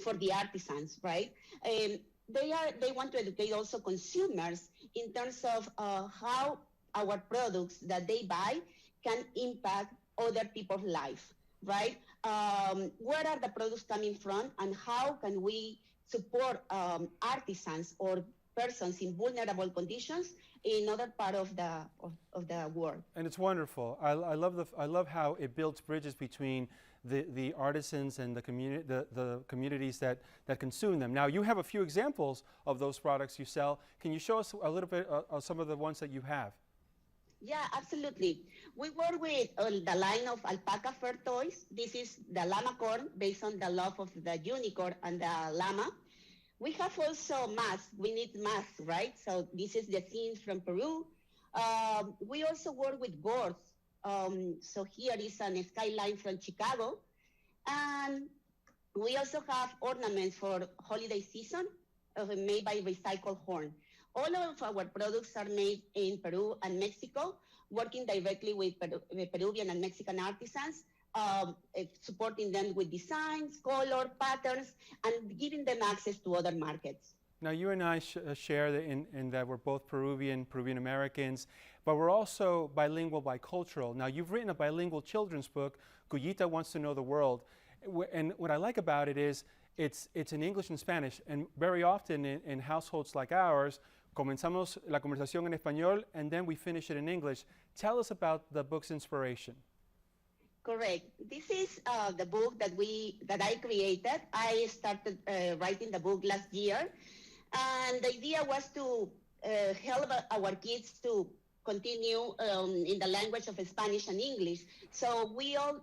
for the artisans, right? They want to educate also consumers in terms of how our products that they buy can impact other people's life, right? Where are the products coming from, and how can we support artisans or persons in vulnerable conditions in other part of the world? And it's wonderful. I love how it builds bridges between the artisans and the communities that consume them. Now, you have a few examples of those products you sell. Can you show us a little bit of some of the ones that you have? Yeah, absolutely. We work with the line of alpaca fur toys. This is the llama corn, based on the love of the unicorn and the llama. We have also masks. We need masks, right? So this is the scenes from Peru. We also work with gourds. So here is an skyline from Chicago. And we also have ornaments for holiday season made by recycled horn. All of our products are made in Peru and Mexico, working directly with Peruvian and Mexican artisans, supporting them with designs, color, patterns, and giving them access to other markets. Now, you and I share in that we're both Peruvian Americans, but we're also bilingual, bicultural. Now, you've written a bilingual children's book, Cuyita Wants to Know the World. And what I like about it is it's in English and Spanish, and very often in households like ours, comenzamos la conversación en español, and then we finish it in English. Tell us about the book's inspiration. Correct. This is the book that I created. I started writing the book last year, and the idea was to help our kids to continue in the language of Spanish and English. So we all,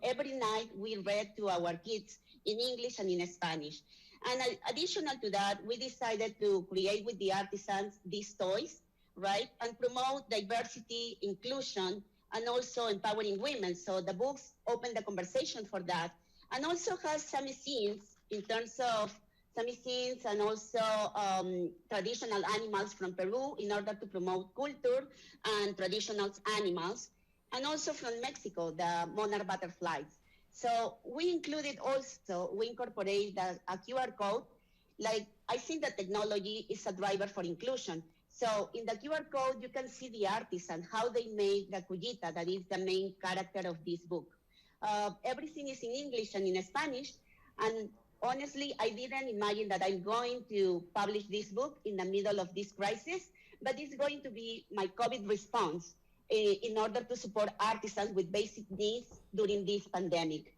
every night we read to our kids in English and in Spanish. And additional to that, we decided to create with the artisans these toys, right? And promote diversity, inclusion, and also empowering women. So the books open the conversation for that. And also has some scenes in terms of scenes, and also traditional animals from Peru in order to promote culture and traditional animals, and also from Mexico, the monarch butterflies. So we incorporated a QR code. Like, I think that technology is a driver for inclusion. So in the QR code, you can see the artisan, how they made the cuyita, that is the main character of this book. Everything is in English and in Spanish. And honestly, I didn't imagine that I'm going to publish this book in the middle of this crisis, but it's going to be my COVID response in order to support artisans with basic needs during this pandemic.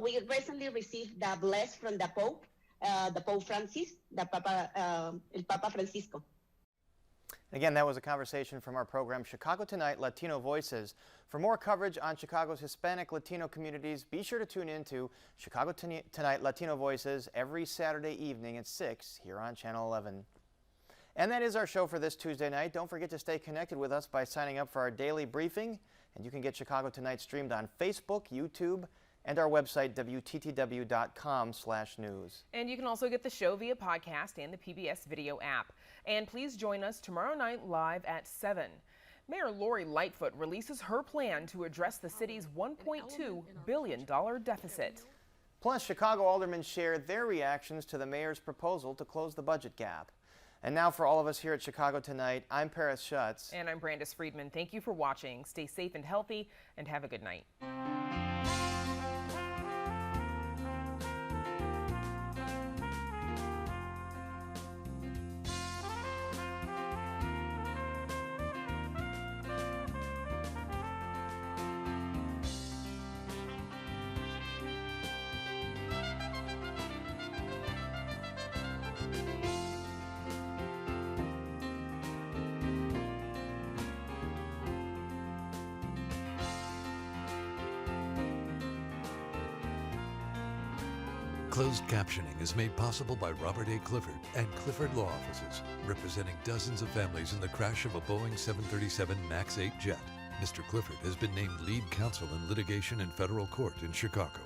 We recently received the bless from the Pope Francis, El Papa Francisco. Again, that was a conversation from our program Chicago Tonight, Latino Voices. For more coverage on Chicago's Hispanic Latino communities, be sure to tune in to Chicago Tonight, Latino Voices every Saturday evening at 6 here on Channel 11. And that is our show for this Tuesday night. Don't forget to stay connected with us by signing up for our daily briefing. And you can get Chicago Tonight streamed on Facebook, YouTube, and our website, WTTW.com/news. And you can also get the show via podcast and the PBS video app. And please join us tomorrow night live at 7. Mayor Lori Lightfoot releases her plan to address the city's $1.2 billion deficit. Plus, Chicago aldermen shared their reactions to the mayor's proposal to close the budget gap. And now for all of us here at Chicago Tonight, I'm Paris Schutz. And I'm Brandis Friedman. Thank you for watching. Stay safe and healthy, and have a good night. Closed captioning is made possible by Robert A. Clifford and Clifford Law Offices, representing dozens of families in the crash of a Boeing 737 MAX 8 jet. Mr. Clifford has been named lead counsel in litigation in federal court in Chicago.